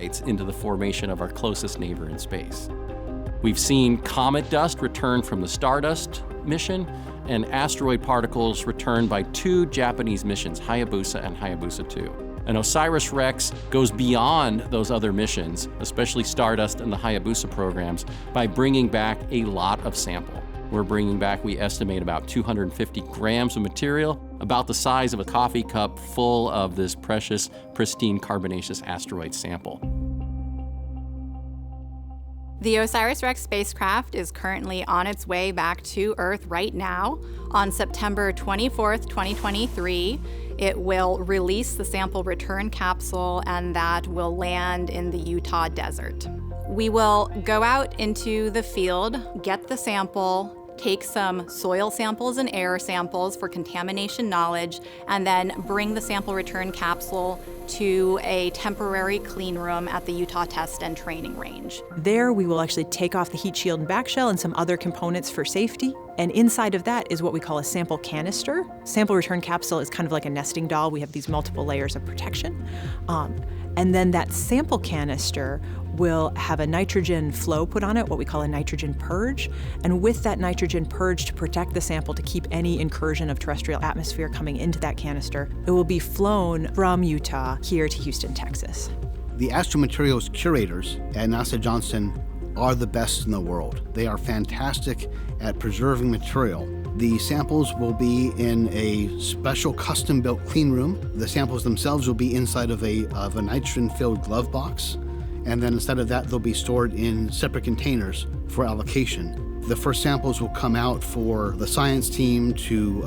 into the formation of our closest neighbor in space. We've seen comet dust return from the Stardust mission and asteroid particles returned by 2 Japanese missions, Hayabusa and Hayabusa 2. And OSIRIS-REx goes beyond those other missions, especially Stardust and the Hayabusa programs, by bringing back a lot of sample. We're bringing back, we estimate, about 250 grams of material, about the size of a coffee cup full of this precious, pristine carbonaceous asteroid sample. The OSIRIS-REx spacecraft is currently on its way back to Earth right now. On September 24th, 2023, it will release the sample return capsule, and that will land in the Utah desert. We will go out into the field, get the sample, take some soil samples and air samples for contamination knowledge, and then bring the sample return capsule to a temporary clean room at the Utah Test and Training Range. There we will actually take off the heat shield and back shell and some other components for safety. And inside of that is what we call a sample canister. Sample return capsule is kind of like a nesting doll. We have these multiple layers of protection. And then that sample canister will have a nitrogen flow put on it, what we call a nitrogen purge. And with that nitrogen purge to protect the sample, to keep any incursion of terrestrial atmosphere coming into that canister, it will be flown from Utah here to Houston, Texas. The Astromaterials curators at NASA Johnson are the best in the world. They are fantastic at preserving material. The samples will be in a special custom-built clean room. The samples themselves will be inside of a nitrogen-filled glove box. And then instead of that, they'll be stored in separate containers for allocation. The first samples will come out for the science team to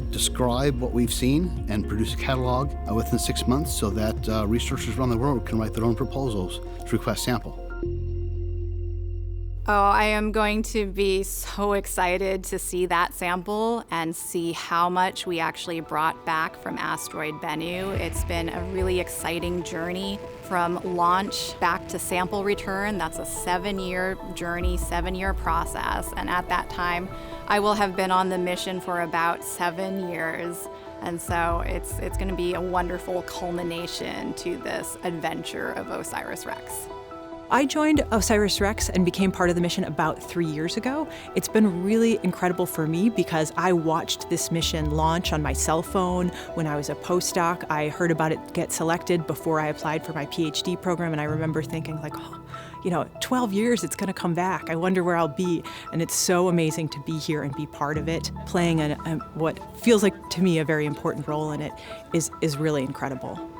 describe what we've seen and produce a catalog within 6 months so that researchers around the world can write their own proposals to request sample. Oh, I am going to be so excited to see that sample and see how much we actually brought back from Asteroid Bennu. It's been a really exciting journey from launch back to sample return. That's a 7-year journey, 7-year process. And at that time, I will have been on the mission for about 7 years. And so it's going to be a wonderful culmination to this adventure of OSIRIS-REx. I joined OSIRIS-REx and became part of the mission about 3 years ago. It's been really incredible for me because I watched this mission launch on my cell phone when I was a postdoc. I heard about it get selected before I applied for my PhD program, and I remember thinking like, 12 years, it's gonna come back. I wonder where I'll be. And it's so amazing to be here and be part of it. Playing what feels like to me a very important role in it is really incredible.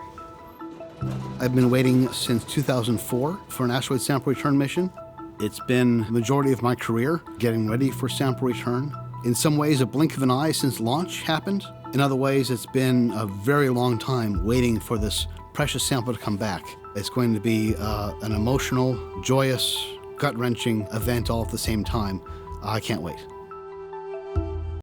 I've been waiting since 2004 for an asteroid sample return mission. It's been the majority of my career getting ready for sample return. In some ways, a blink of an eye since launch happened. In other ways, it's been a very long time waiting for this precious sample to come back. It's going to be an emotional, joyous, gut-wrenching event all at the same time. I can't wait.